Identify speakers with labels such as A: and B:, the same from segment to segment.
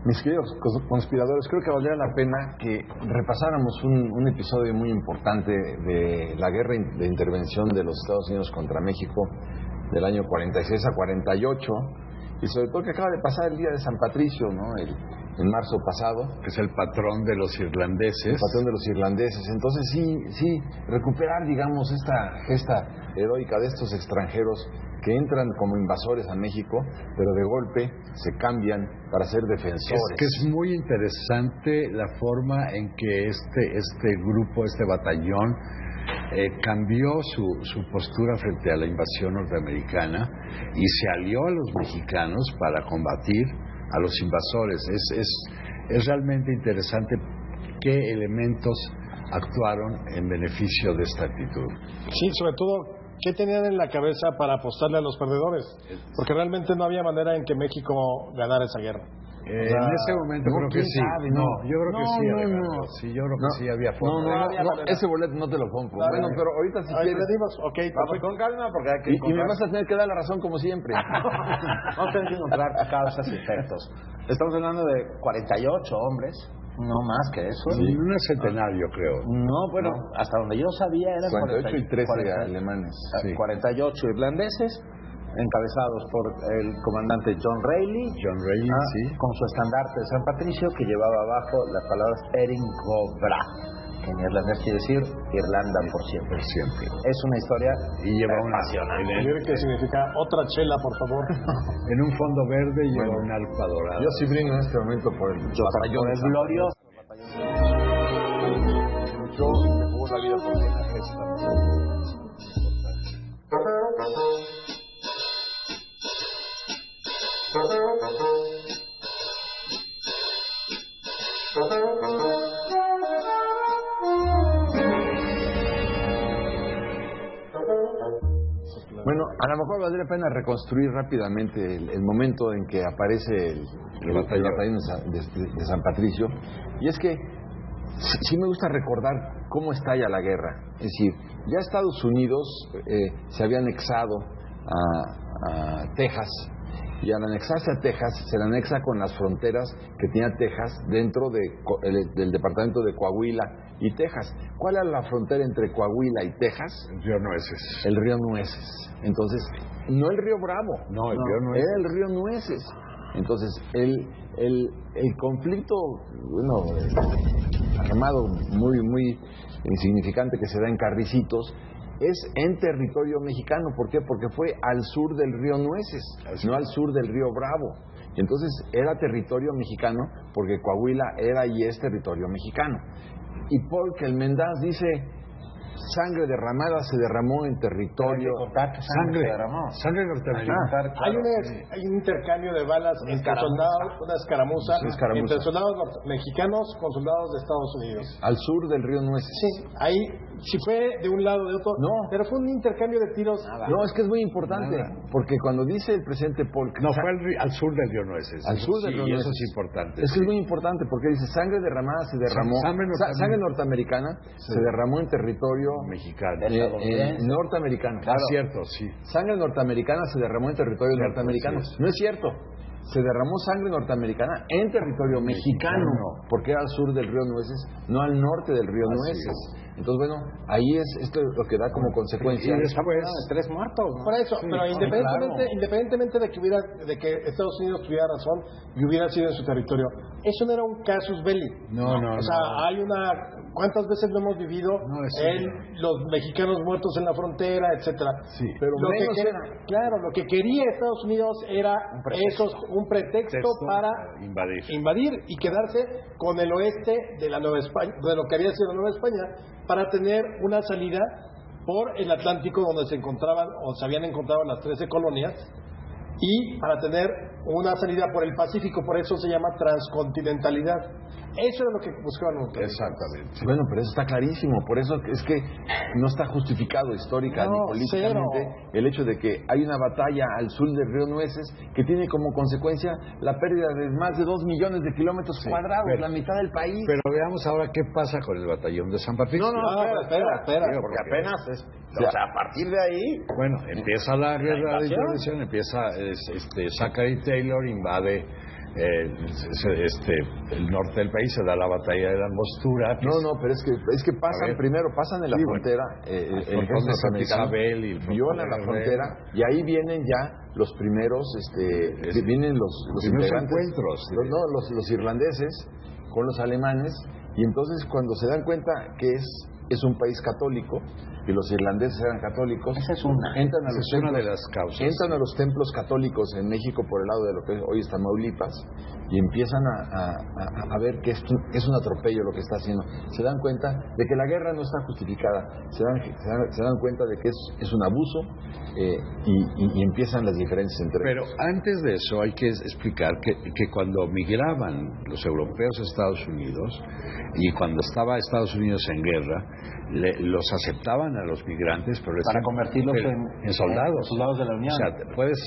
A: Mis queridos conspiradores, creo que valdría la pena que repasáramos un episodio muy importante de la guerra de intervención de los Estados Unidos contra México del año 46 a 48, y sobre todo que acaba de pasar el día de San Patricio, ¿no? En marzo pasado.
B: Que es el patrón de los irlandeses.
A: El patrón de los irlandeses. Entonces sí, recuperar, digamos, esta gesta heroica de estos extranjeros que entran como invasores a México, pero de golpe se cambian para ser defensores.
B: Es que es muy interesante la forma en que este grupo, este batallón, cambió su postura frente a la invasión norteamericana y se alió a los mexicanos para combatir a los invasores. Es realmente interesante qué elementos actuaron en beneficio de esta actitud.
C: Sí, sobre todo, ¿qué tenían en la cabeza para apostarle a los perdedores? Porque realmente no había manera en que México ganara esa guerra.
B: En ese momento creo que sí.
A: Sabe,
B: yo creo que sí, Alejandro. Sí, yo creo que sí había forma.
A: No, ese boleto no te lo compro. Bueno, pero ahorita si quieres...
C: Vamos
D: con calma, porque hay que
A: y me vas a tener que dar la razón como siempre.
D: Vamos a tener que encontrar causas y efectos. Estamos hablando de 48 hombres, no más que eso.
B: Sí, un centenario, creo.
D: No, bueno, hasta donde yo sabía eran
A: 48 y 13 alemanes.
D: Sí. 48 irlandeses, encabezados por el comandante John Reilly,
B: Sí.
D: con su estandarte de San Patricio, que llevaba abajo las palabras Erin Go Bragh, que en irlandés quiere decir Irlanda por siempre. Es una historia
B: y lleva
C: apasionante. ¿Qué significa? Otra chela, por favor.
B: En un fondo verde lleva un alfa dorada.
A: Yo sí brindo en este momento por el batallón
D: de glorioso.
A: Se luchó y se jugó la vida por esa gesta. Bueno, a lo mejor valdría la pena reconstruir rápidamente el momento en que aparece el batallón de San Patricio. Y es que sí me gusta recordar cómo estalla la guerra. Es decir, ya Estados Unidos se había anexado a Texas. Y al anexarse a Texas, se le anexa con las fronteras que tenía Texas dentro del departamento de Coahuila y Texas. ¿Cuál era la frontera entre Coahuila y Texas?
B: El río Nueces.
A: El río Nueces. Entonces, no el río Bravo.
B: No, el río Nueces.
A: Era el río Nueces. Entonces, el conflicto, armado muy insignificante que se da en Carricitos, es en territorio mexicano. ¿Por qué? Porque fue al sur del río Nueces, no al sur del río Bravo. Y entonces era territorio mexicano porque Coahuila era y es territorio mexicano. Y Paul Kelmendas dice, sangre derramada se derramó en territorio...
B: Sangre norteamericana.
C: Hay un intercambio de balas entre soldados, una escaramuza entre soldados mexicanos con soldados de Estados Unidos.
A: Al sur del río Nueces.
C: Sí, ahí, si fue de un lado o de otro,
A: no,
C: pero fue un intercambio de tiros.
A: No, es que es muy importante, porque cuando dice el presidente Paul...
B: No, fue al sur del río Nueces.
A: Al sur del río Nueces.
B: Eso es importante.
A: Es que es muy importante, porque dice, sangre derramada se derramó... Sangre norteamericana se derramó en territorio...
B: mexicano.
A: Norteamericano.
B: Claro. Es cierto, sí.
A: Sangre norteamericana se derramó en territorio norteamericano. Sí. No es cierto. Se derramó sangre norteamericana en territorio mexicano, porque era al sur del río Nueces, no al norte del río Nueces. Entonces, bueno, ahí esto es lo que da como consecuencia.
D: Y después 3 muertos, ¿no?
C: Por eso, sí, pero independientemente de que Estados Unidos tuviera razón y hubiera sido en su territorio, eso no era un casus belli.
B: No.
C: O sea, hay una... ¿Cuántas veces lo hemos vivido? Los mexicanos muertos en la frontera, etcétera.
A: Sí, pero
C: lo que quería Estados Unidos era un pretexto para invadir y quedarse con el oeste de la Nueva España, de lo que había sido la Nueva España, para tener una salida por el Atlántico donde se encontraban o se habían encontrado las 13 colonias, y para tener una salida por el Pacífico. Por eso se llama transcontinentalidad. Eso es lo que buscaban ustedes.
B: Exactamente.
A: Bueno, pero eso está clarísimo. Por eso es que no está justificado histórica ni políticamente el hecho de que hay una batalla al sur del río Nueces que tiene como consecuencia la pérdida de más de 2 millones de kilómetros cuadrados, la mitad del país.
B: Pero veamos ahora qué pasa con el batallón de San Patricio.
D: Espera, porque apenas es... O sea, a partir de ahí...
B: Bueno, empieza la guerra de intervención, empieza Zachary Taylor invade el norte del país se da la batalla de la Angostura.
A: No, pero es que pasan en la frontera, el ejército norteamericano viola la frontera y ahí vienen ya los primeros, vienen los integrantes,
B: encuentros.
A: Los irlandeses con los alemanes, y entonces cuando se dan cuenta que es un país católico y los irlandeses eran católicos, entran a los templos católicos en México por el lado de lo que hoy es Tamaulipas y empiezan a ver que es un atropello lo que está haciendo. Se dan cuenta de que la guerra no está justificada, se dan cuenta de que es un abuso, y empiezan las diferencias entre ellos.
B: Pero antes de eso hay que explicar que cuando migraban los europeos a Estados Unidos y cuando estaba Estados Unidos en guerra, los aceptaban a los migrantes, pero
D: para convertirlos
B: en soldados.
D: Soldados de la Unión.
B: O sea, puedes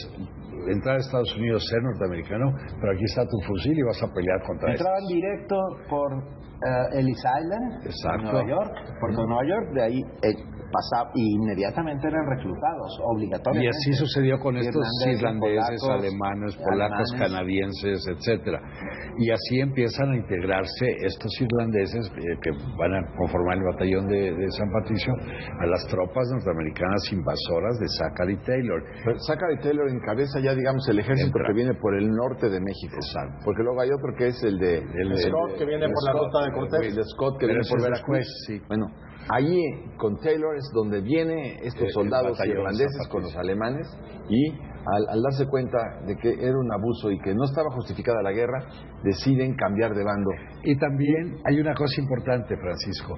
B: entrar a Estados Unidos, ser norteamericano, pero aquí está tu fusil y vas a pelear contra ellos.
D: Entraban directo por Ellis Island, en Nueva York, Puerto de Nueva York, de ahí pasaba y inmediatamente eran reclutados obligatoriamente.
B: Y así sucedió con estos irlandeses,
D: polacos,
B: alemanes, polacos, canadienses, etcétera. Y así empiezan a integrarse estos irlandeses que van a conformar el batallón de San Patricio a las tropas norteamericanas invasoras de Zachary Taylor.
A: Pero Zachary Taylor encabeza ya, digamos, el ejército que viene por el norte de México.
B: Exacto.
A: Porque luego hay otro que es el de
C: Scott, que viene por la ruta de Cortés.
A: El de Scott, que viene por Veracruz.
B: Sí.
A: Bueno, allí con Taylor es donde vienen estos soldados irlandeses con los alemanes, y al darse cuenta de que era un abuso y que no estaba justificada la guerra, deciden cambiar de bando.
B: Y también hay una cosa importante, Francisco.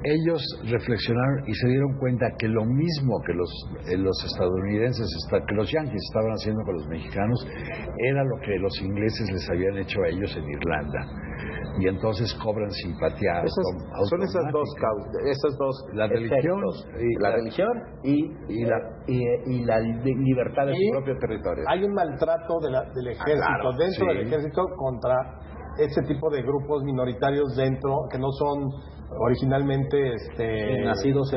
B: Ellos reflexionaron y se dieron cuenta que lo mismo que los estadounidenses, que los yanquis estaban haciendo con los mexicanos, era lo que los ingleses les habían hecho a ellos en Irlanda. Y entonces cobran simpatía.
D: Son esas dos causas,
B: la religión
D: y la libertad de su propio territorio.
C: Hay un maltrato del ejército, dentro del ejército, contra ese tipo de grupos minoritarios dentro, que no son originalmente
D: nacidos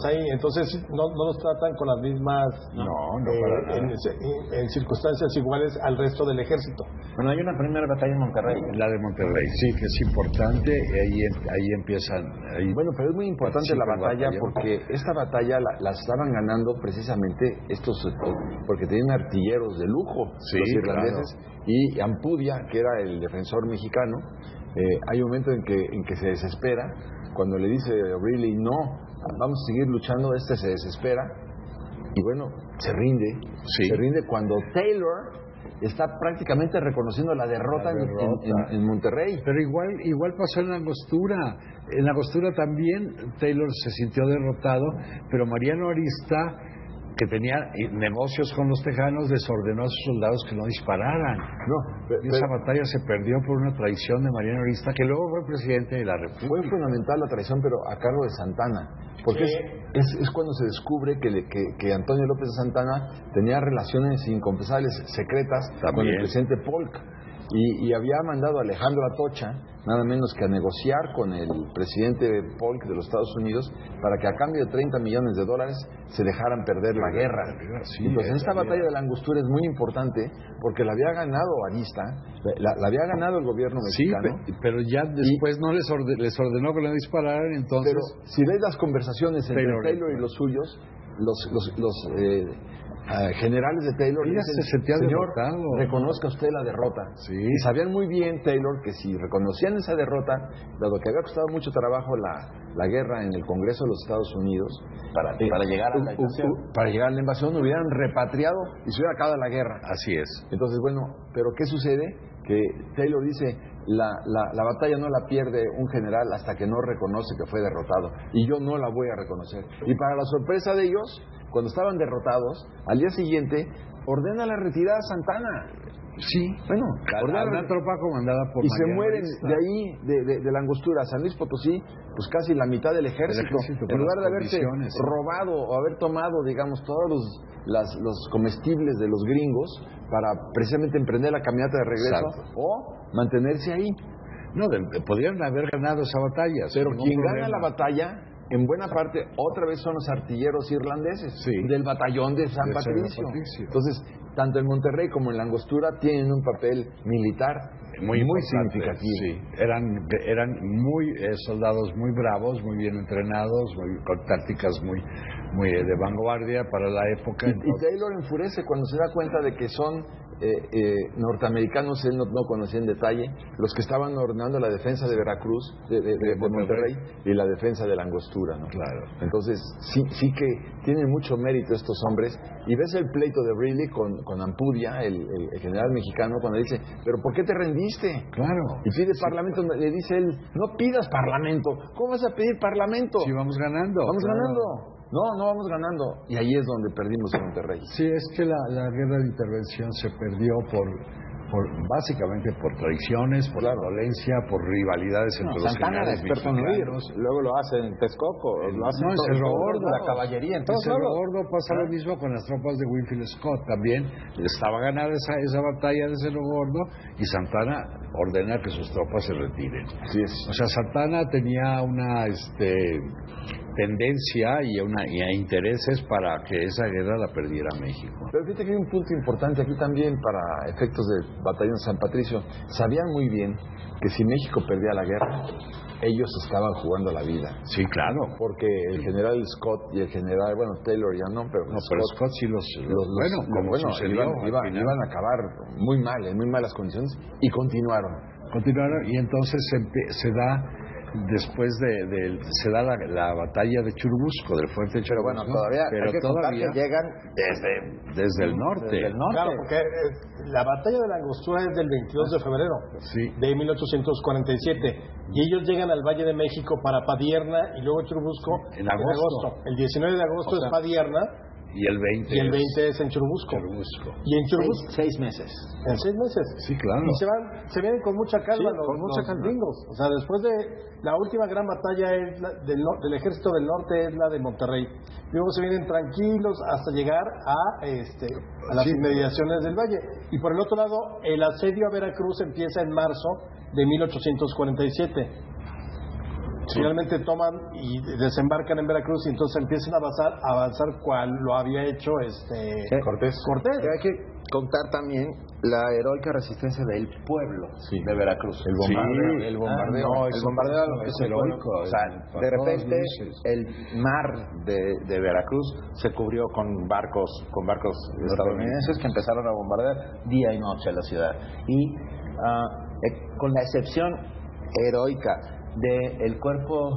C: ahí, entonces no los tratan con las mismas en circunstancias iguales al resto del ejército.
D: Bueno, hay una primera batalla en Monterrey,
B: la de Monterrey, sí, que es importante, ahí empiezan.
A: Bueno, pero es muy importante la batalla porque esta batalla la estaban ganando precisamente porque tenían artilleros de lujo, los irlandeses, y Ampudia, que era el defensor mexicano. Hay un momento en que se desespera cuando le dice O'Reilly, no, vamos a seguir luchando. Se desespera y bueno, se rinde cuando Taylor está prácticamente reconociendo la derrota. En Monterrey.
B: Pero igual pasó en la Angostura. En la Angostura también Taylor se sintió derrotado, pero Mariano Arista, que tenía negocios con los tejanos, les ordenó a sus soldados que no dispararan. Y esa batalla se perdió por una traición de Mariano Arista, que luego fue presidente de la República.
A: Fue fundamental la traición, pero a cargo de Santana, porque es cuando se descubre que Antonio López de Santana tenía relaciones inconfesables, secretas, con el presidente Polk. Y había mandado a Alejandro Atocha, nada menos que a negociar con el presidente Polk de los Estados Unidos para que a cambio de $30 millones se dejaran perder la guerra. Entonces esta batalla de la Angostura es muy importante porque la había ganado Arista, la había ganado el gobierno mexicano.
B: Sí, pero ya después no les ordenó que no dispararan, entonces...
A: Pero si ves las conversaciones entre Taylor y los suyos, los generales de Taylor
B: dicen, se sentía
A: señor,
B: derrotado,
A: reconozca usted la derrota. Y sabían muy bien Taylor que si reconocían esa derrota, dado que había costado mucho trabajo la guerra en el Congreso de los Estados Unidos,
D: para llegar a la invasión,
A: hubieran repatriado y se hubiera acabado la guerra.
B: Así es.
A: Entonces, bueno, pero ¿qué sucede? Que Taylor dice, la batalla no la pierde un general hasta que no reconoce que fue derrotado, y yo no la voy a reconocer. Y para la sorpresa de ellos, cuando estaban derrotados, al día siguiente ordena la retirada a Santana.
B: Sí,
A: bueno,
B: una tropa comandada por
A: y se mueren de ahí, de la Angostura a San Luis Potosí, pues casi la mitad del ejército, en lugar de haberse robado o haber tomado, digamos, todos los comestibles de los gringos para precisamente emprender la caminata de regreso o mantenerse ahí.
B: No, podrían haber ganado esa batalla.
A: Pero quien gana la batalla, en buena parte, otra vez son los artilleros irlandeses del batallón de San Patricio. Entonces, tanto en Monterrey como en la Angostura tienen un papel militar muy significativo.
B: Sí, eran muy soldados muy bravos, muy bien entrenados, con tácticas muy de vanguardia para la época.
A: Y Taylor enfurece cuando se da cuenta de que son norteamericanos, él no conocía en detalle, los que estaban ordenando la defensa de Veracruz, de Monterrey, y la defensa de la Angostura, ¿no?
B: Claro.
A: Entonces, sí que tienen mucho mérito estos hombres, y ves el pleito de Greeley con Ampudia, el general mexicano, cuando dice, ¿pero por qué te rendiste?
B: Claro.
A: Y pide parlamento, le dice él, no pidas parlamento, ¿cómo vas a pedir parlamento?
B: Sí, vamos ganando.
A: Vamos ganando. No vamos ganando. Y ahí es donde perdimos en Monterrey.
B: Sí, es que la guerra de intervención se perdió básicamente por traiciones, por violencia, por rivalidades entre los generales mexicanos.
D: Luego lo hacen en Texcoco, lo hacen
B: en Cerro Gordo,
D: la caballería. En
B: Cerro Gordo pasa lo mismo con las tropas de Winfield Scott. También estaba ganada esa batalla de Cerro Gordo y Santana ordena que sus tropas se retiren.
A: Así es.
B: O sea, Santana tenía una tendencia y intereses para que esa guerra la perdiera México.
A: Pero fíjate que hay un punto importante aquí también para efectos del batallón San Patricio. Sabían muy bien que si México perdía la guerra, ellos estaban jugando la vida.
B: Sí, claro.
A: Porque el general Scott y el general, Taylor ya no, pero
B: Scott sí
A: iban a acabar muy mal, en muy malas condiciones, y continuaron.
B: Y entonces se da después se da la batalla de Churubusco, del fuerte de Churubusco.
D: Pero todavía llegan
B: desde el norte.
C: Claro, porque la batalla de la Angostura es del 22 de febrero de 1847 y ellos llegan al Valle de México para Padierna y luego Churubusco
B: en agosto.
C: El 19 de agosto es Padierna.
B: Y el 20
C: es en Churubusco. Y en Churubusco 6 meses. En 6 meses.
B: Sí, claro.
C: Y se vienen con mucha calma los gringos. O sea, después de la última gran batalla del ejército del norte es la de Monterrey. Luego se vienen tranquilos hasta llegar a las inmediaciones del valle. Y por el otro lado, el asedio a Veracruz empieza en marzo de 1847. Finalmente toman y desembarcan en Veracruz y entonces empiezan a avanzar cual lo había hecho
A: Cortés.
D: Hay que contar también la heroica resistencia del pueblo de Veracruz.
A: El bombardeo.
D: El bombardeo
B: es heroico.
D: O sea, de repente el mar de Veracruz se cubrió con barcos estadounidenses que empezaron a bombardear día y noche a la ciudad. Y con la excepción heroica del cuerpo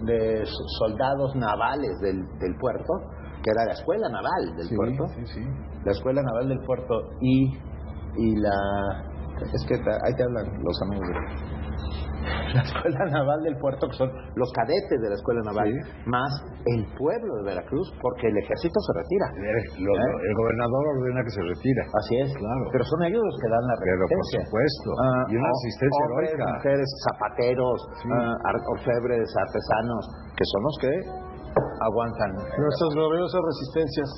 D: de soldados navales del puerto, que era la escuela naval del puerto, la escuela naval del puerto y es que ahí te hablan los amigos la escuela naval del puerto, que son los cadetes de la escuela naval, más el pueblo de Veracruz, porque el ejército se retira.
B: El gobernador ordena que se retira.
D: Así es, claro. Pero son ellos los que dan la resistencia.
B: Pero por supuesto. Y una asistencia
D: hombres,
B: heroica.
D: Mujeres, zapateros, orfebres, artesanos, que son los que aguantan
C: nuestras gloriosas resistencias.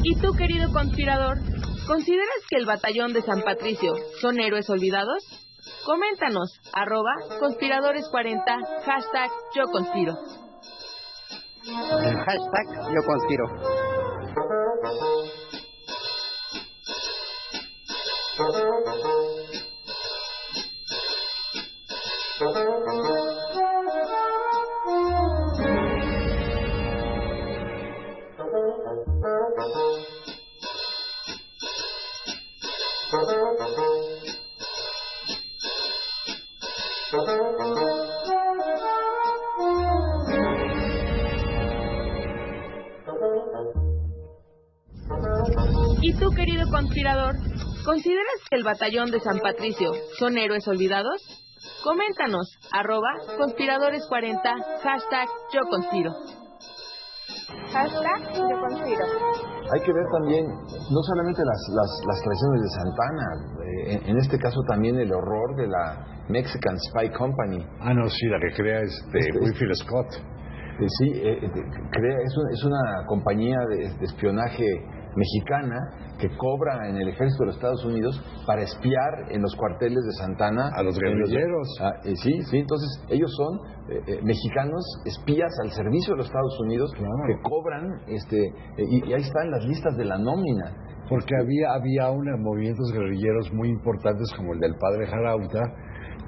E: ¿Y tú, querido conspirador, consideras que el batallón de San Patricio son héroes olvidados? Coméntanos, @conspiradores40, #YoConspiro.
D: #YoConspiro.
E: ¿Y tú, querido conspirador, consideras que el batallón de San Patricio son héroes olvidados? Coméntanos, @conspiradores40, #YoConspiro.
F: #YoConspiro.
A: Hay que ver también, no solamente las traiciones de Santana, en este caso también el horror de la Mexican Spy Company.
B: Sí, la que crea Winfield Scott.
A: Sí, es una compañía de espionaje mexicana que cobra en el ejército de los Estados Unidos para espiar en los cuarteles de Santa Ana
B: a los guerrilleros.
A: Sí, entonces ellos son mexicanos espías al servicio de los Estados Unidos, claro, que cobran, y ahí están las listas de la nómina.
B: Porque había movimientos guerrilleros muy importantes como el del padre Jarauta,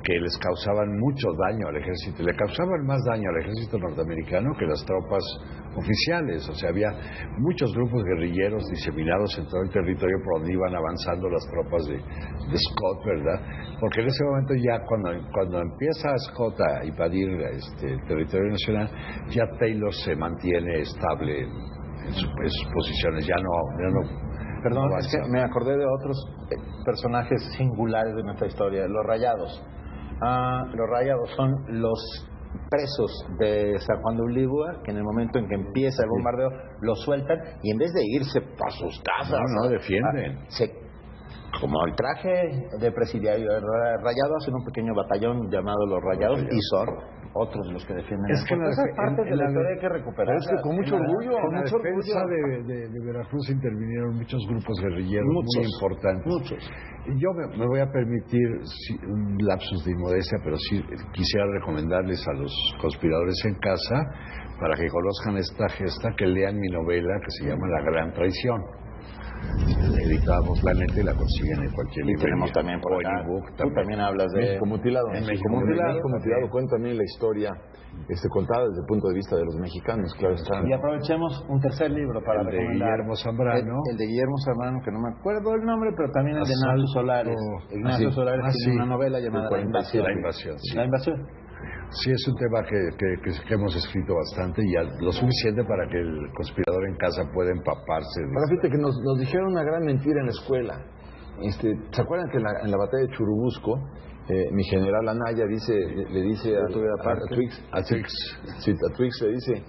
B: que les causaban mucho daño al ejército, le causaban más daño al ejército norteamericano que las tropas oficiales. O sea, había muchos grupos guerrilleros diseminados en todo el territorio por donde iban avanzando las tropas de Scott, ¿verdad? Porque en ese momento ya cuando empieza Scott a invadir el territorio nacional, ya Taylor se mantiene estable en sus posiciones, ya no.
D: Perdón, es que me acordé de otros personajes singulares de nuestra historia, los Rayados. Los Rayados son los presos de San Juan de Ulígua, que en el momento en que empieza el bombardeo los sueltan y en vez de irse a sus casas,
B: no defienden.
D: Como el traje de presidiario Rayado, hacen un pequeño batallón llamado los Rayados y son otros los que defienden.
B: Es que
D: esas partes de la historia hay que recuperar.
A: Es que con mucho orgullo.
B: En la defensa de Veracruz intervinieron muchos grupos guerrilleros muy importantes.
D: Muchos.
B: Yo me voy a permitir un lapsus de inmodestia, pero sí quisiera recomendarles a los conspiradores en casa, para que conozcan esta gesta, que lean mi novela que se llama La Gran Traición. Editamos Planeta y la consiguen en cualquier librería.
D: Tenemos también por acá. Tú también hablas de
A: México Mutilado.
B: México Mutilado
A: Cuenta también la historia contada desde el punto de vista de los mexicanos, claro está.
D: Y aprovechemos un tercer libro para
B: recomendar. El de Guillermo Zambrano.
D: El de Guillermo Zambrano, que no me acuerdo el nombre, pero también el de Ignacio Solares. Ignacio Solares tiene una novela llamada La Invasión.
B: La Invasión. Sí, es un tema que hemos escrito bastante y lo suficiente para que el conspirador en casa pueda empaparse.
A: Ahora fíjate que nos dijeron una gran mentira en la escuela. ¿Se acuerdan que en la batalla de Churubusco, mi general Anaya le dice a Twix le dice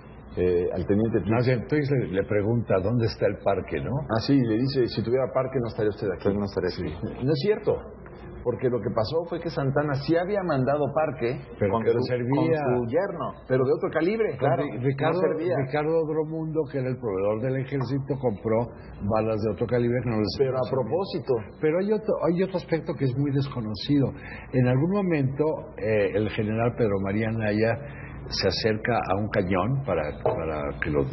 A: al teniente Twix.
B: Twix le pregunta dónde está el parque, ¿no?
A: Sí, le dice, si tuviera parque no estaría usted aquí. No estaría aquí. No es cierto. Porque lo que pasó fue que Santana sí había mandado parque
B: con
A: su yerno, pero de otro calibre.
B: Claro, Ricardo Dromundo, que era el proveedor del ejército, compró balas de otro calibre que no les...
A: Pero a propósito.
B: Pero hay otro aspecto que es muy desconocido. En algún momento el general Pedro María Anaya se acerca a un cañón para que lo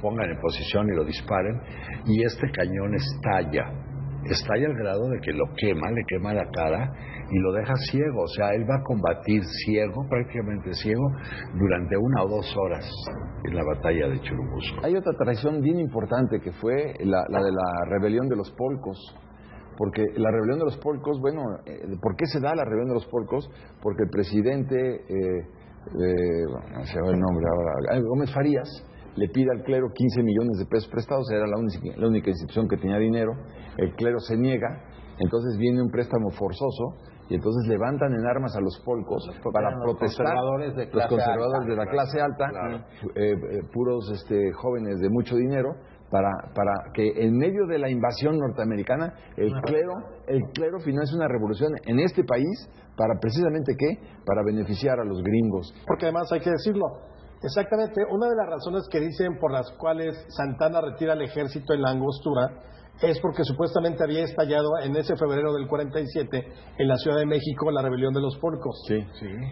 B: pongan en posición y lo disparen, y este cañón estalla al grado de que le quema la cara y lo deja ciego. O sea, él va a combatir prácticamente ciego, durante 1 o 2 horas en la batalla de Churubusco.
A: Hay otra traición bien importante que fue la de la rebelión de los polcos. Porque la rebelión de los polcos, ¿por qué se da la rebelión de los polcos? Porque el presidente, no sé el nombre ahora, Gómez Farías, le pide al clero 15 millones de pesos prestados, era la única institución que tenía dinero, el clero se niega, entonces viene un préstamo forzoso y entonces levantan en armas a los polcos para protestar, los conservadores de la clase alta, claro, puros jóvenes de mucho dinero, para que en medio de la invasión norteamericana el clero financie una revolución en este país para precisamente para beneficiar a los gringos.
C: Porque además hay que decirlo, exactamente, una de las razones que dicen por las cuales Santana retira al ejército en la Angostura es porque supuestamente había estallado en ese febrero del 47 en la Ciudad de México la rebelión de los polcos.
A: Sí.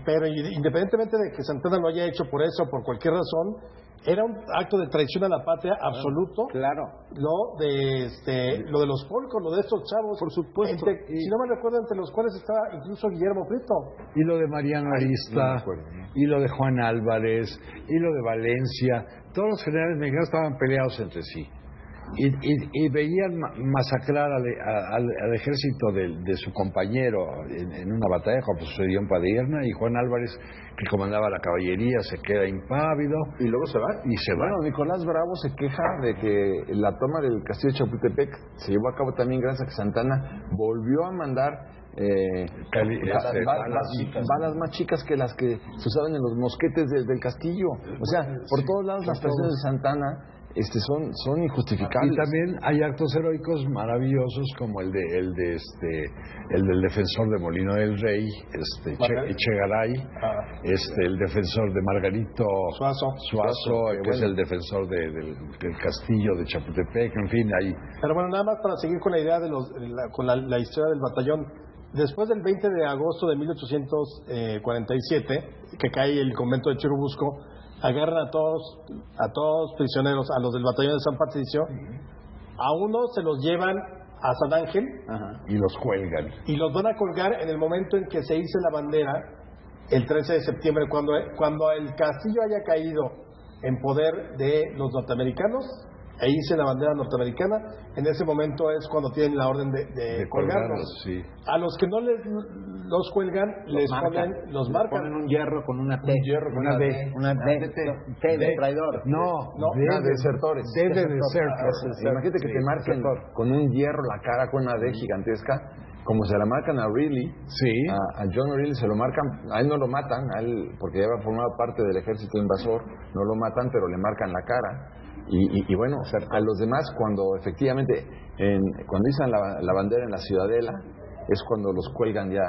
C: Pero independientemente de que Santana lo haya hecho por eso o por cualquier razón, era un acto de traición a la patria absoluto.
D: Claro.
C: Lo de los polcos, lo de estos chavos.
A: Por supuesto.
C: Si no me recuerdo, entre los cuales estaba incluso Guillermo Prieto.
B: Y lo de Mariano Arista, y lo de Juan Álvarez, y lo de Valencia. Todos los generales mexicanos estaban peleados entre sí. Y veían masacrar al ejército de su compañero en una batalla, como sucedió en Padierna, y Juan Álvarez, que comandaba la caballería, se queda impávido.
A: Y luego se va. Bueno, Nicolás Bravo se queja de que la toma del castillo de Chapultepec se llevó a cabo también gracias a que Santana volvió a mandar balas más chicas que las que se usaban en los mosquetes del castillo. O sea, por todos lados las presiones de Santana son injustificables.
B: Y también hay actos heroicos maravillosos como el del defensor de Molino del Rey, Echegaray, el defensor de Margarito Suazo, que es el defensor del castillo de Chapultepec, en fin, ahí.
C: Pero bueno, nada más para seguir con la idea de con la historia del batallón. Después del 20 de agosto de 1847, que cae el convento de Churubusco, agarran a todos prisioneros, a los del batallón de San Patricio. A uno se los llevan a San Ángel.
B: Y los cuelgan.
C: Y los van a colgar en el momento en que se hice la bandera, el 13 de septiembre, cuando el castillo haya caído en poder de los norteamericanos, e hice la bandera norteamericana. En ese momento es cuando tienen la orden de colgarlos.
B: Sí.
C: A los que no los cuelgan, los marcan.
D: Ponen un hierro con una T.
A: Un hierro con una D.
D: Una T de traidor.
A: No, de desertores.
B: De desertores.
A: Imagínate que te marquen con un hierro la cara con una D gigantesca, como se la marcan a Reilly.
B: Sí.
A: A John Reilly se lo marcan, a él no lo matan, porque ya había formado parte del ejército invasor, no lo matan, pero le marcan la cara. Y bueno, a los demás, cuando efectivamente, cuando izan la bandera en la Ciudadela, es cuando los cuelgan ya.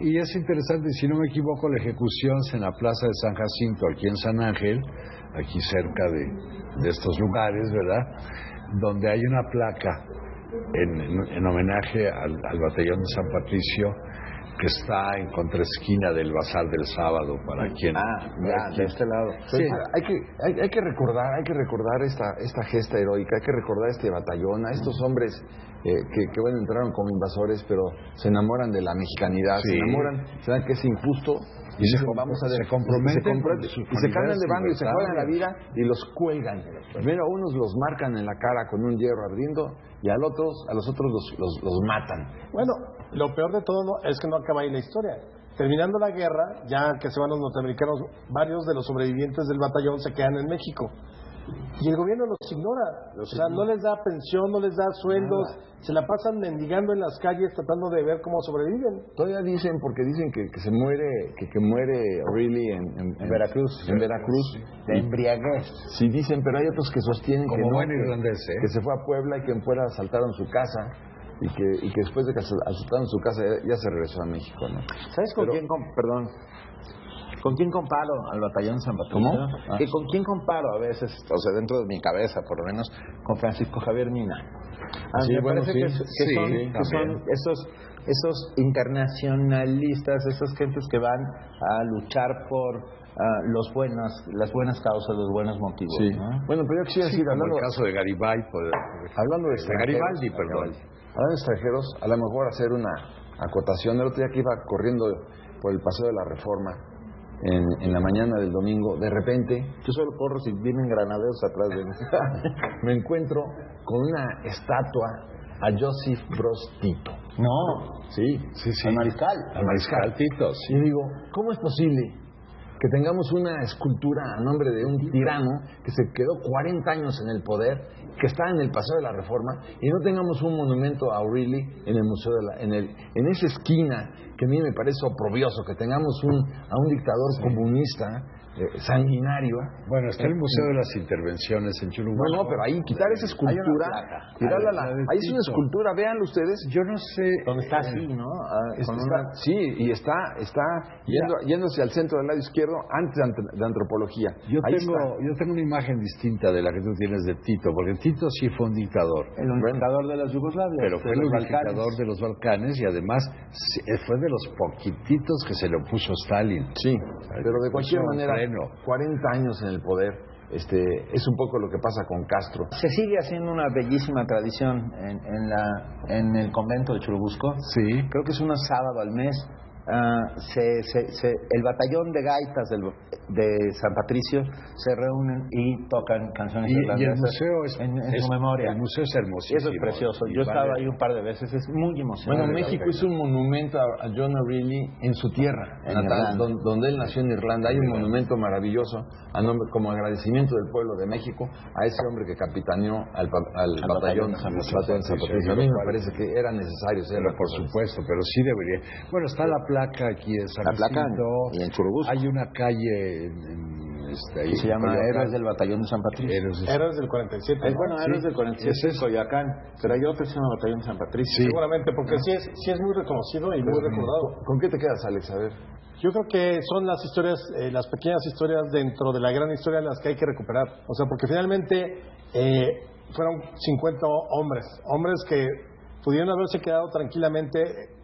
B: Y es interesante, si no me equivoco, la ejecución es en la Plaza de San Jacinto, aquí en San Ángel, aquí cerca de estos lugares, ¿verdad? Donde hay una placa en homenaje al batallón de San Patricio, que está en contraesquina del Bazar del Sábado, para quien...
D: de este lado.
A: Sí, hay que recordar esta gesta heroica, hay que recordar este batallón, a estos hombres que bueno, entraron como invasores, pero se enamoran de la mexicanidad, se enamoran, saben que es injusto, y se comprometen, y se cambian de bando y se juegan la vida y los cuelgan. Primero a unos los marcan en la cara con un hierro ardiendo y a los otros los matan.
C: Bueno, lo peor de todo es que no acaba ahí la historia. Terminando la guerra, ya que se van los norteamericanos, varios de los sobrevivientes del batallón se quedan en México. Y el gobierno los ignora. No les da pensión, no les da sueldos, se la pasan mendigando en las calles tratando de ver cómo sobreviven.
A: Todavía dicen, porque dicen que se muere, que muere Reilly en
D: Veracruz.
A: En Veracruz.
D: De embriaguez.
A: Sí, dicen, pero hay otros que sostienen
B: como
A: que no,
B: buen irlandés,
A: que se fue a Puebla y que en Puebla asaltaron su casa. Y que después de que asaltaron su casa ya se regresó a México, ¿no?
D: ¿Sabes con quién? ¿Con quién comparo al batallón San Patricio?
A: ¿Cómo?
D: ¿Con quién comparo a veces, o sea, dentro de mi cabeza, por lo menos, con Francisco Javier Mina? Me parece que son esos internacionalistas, esas gentes que van a luchar por las buenas causas, los buenos motivos.
A: Sí.
D: ¿no?
A: Bueno, pero yo quisiera decir,
B: hablando del caso de Garibaldi,
A: hablando de
B: Garibaldi, perdón.
A: Hablando de extranjeros, a lo mejor hacer una acotación. El otro día que iba corriendo por el Paseo de la Reforma, en la mañana del domingo, de repente,
D: yo solo corro si vienen granaderos atrás de mí.
A: Me encuentro con una estatua a Joseph Broz Tito.
D: No.
A: Sí.
D: Al mariscal.
A: Al mariscal Tito. Sí. Y digo, ¿cómo es posible que tengamos una escultura a nombre de un tirano que se quedó 40 años en el poder, que está en el Paseo de la Reforma, y no tengamos un monumento a Reilly en el museo en esa esquina, que a mí me parece oprobioso, que tengamos a un dictador comunista sanguinario?
B: Bueno, está el Museo de las Intervenciones en Churubusco.
A: No, pero ahí quitar esa escultura, ahí es una escultura, véanlo ustedes.
B: Yo no sé
D: donde está así, ¿no?
A: Sí, y está yéndose al centro del lado izquierdo antes de antropología.
B: Yo tengo una imagen distinta de la que tú tienes de Tito, porque Tito sí fue un dictador.
D: El dictador de las Yugoslavias.
B: Pero fue el unificador de los Balcanes y además fue de los poquititos que se le opuso Stalin.
A: Sí, pero de cualquier manera, 40 años en el poder, es un poco lo que pasa con Castro.
D: Se sigue haciendo una bellísima tradición en el convento de Churubusco.
B: Sí.
D: Creo que es un sábado al mes. El batallón de gaitas de San Patricio se reúnen y tocan canciones irlandesas.
B: Y el museo
D: en su memoria.
B: El museo es hermosísimo.
D: Eso es precioso. Yo he estado ahí un par de veces, es muy emocionante.
A: Bueno, México hizo un monumento a John Reilly en su tierra, natal, donde él nació en Irlanda. Hay un monumento maravilloso como agradecimiento del pueblo de México a ese hombre que capitaneó al batallón San Patricio. A mí me parece que era necesario hacerlo.
B: Por supuesto, pero sí debería. Bueno, está la placa aquí en San Jacinto.
D: Y en Churubusco.
B: Hay una calle en ahí.
D: Se llama Héroes del Batallón de San Patricio.
C: Héroes del 47.
D: Héroes del 47 es Coyoacán, pero hay otro que se llama Batallón de San Patricio.
C: Seguramente, porque sí es muy reconocido y muy recordado.
A: ¿Con qué te quedas, Alex? A ver.
C: Yo creo que son las historias, las pequeñas historias dentro de la gran historia las que hay que recuperar. O sea, porque finalmente fueron 50 hombres que pudieron haberse quedado tranquilamente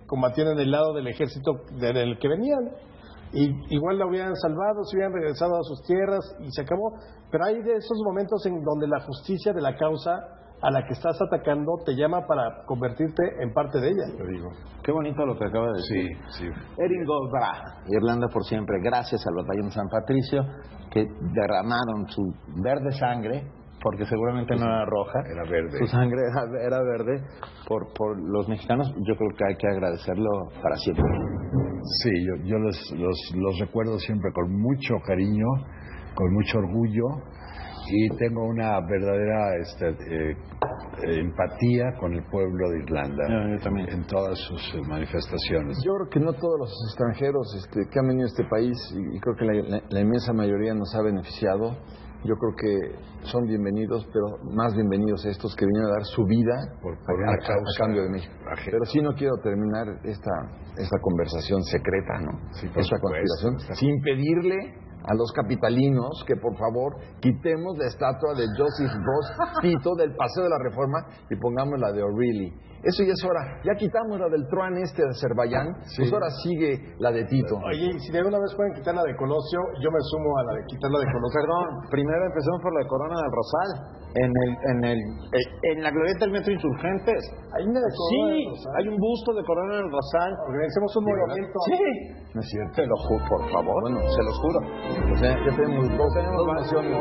C: combatiendo en el lado del ejército del que venían. Y igual la hubieran salvado, se hubieran regresado a sus tierras y se acabó. Pero hay de esos momentos en donde la justicia de la causa a la que estás atacando te llama para convertirte en parte de ella.
A: Te digo.
D: Qué bonito lo que acaba de decir.
B: Sí.
D: Erin Goldbra, Irlanda por siempre, gracias al Batallón de San Patricio, que derramaron su verde sangre, porque seguramente no era roja,
B: era verde.
D: Su sangre era verde por los mexicanos. Yo creo que hay que agradecerlo para siempre.
B: Sí, yo los recuerdo siempre con mucho cariño, con mucho orgullo, y tengo una verdadera empatía con el pueblo de Irlanda.
D: Yo también.
B: En todas sus manifestaciones.
A: Yo creo que no todos los extranjeros que han venido a este país, y creo que la inmensa mayoría nos ha beneficiado. Yo creo que son bienvenidos, pero más bienvenidos estos que vinieron a dar su vida
B: por una causa
A: a cambio de México. Pero sí no quiero terminar esta conversación secreta, ¿no?
B: Sí,
A: esta conspiración, sin pedirle a los capitalinos que por favor quitemos la estatua de Joseph Broz Tito del Paseo de la Reforma y pongamos la de O'Reilly. Eso ya es hora. Ya quitamos la del Truán de Azerbaiyán, pues ahora sigue la de Tito.
C: Oye, si de alguna vez pueden quitar la de Colosio, yo me sumo a la de quitar la de Colosio.
D: Perdón, primero empezamos por la Corona del Rosal. En la glorieta del Metro Insurgentes.
C: Hay una de Corona del Rosal.
D: Hay un busto de Corona del Rosal.
C: Organicemos un movimiento.
D: Sí.
A: No es cierto.
D: Te lo juro, por favor.
A: Bueno,
D: se los juro.
A: O sea, ya tenemos dos mociones.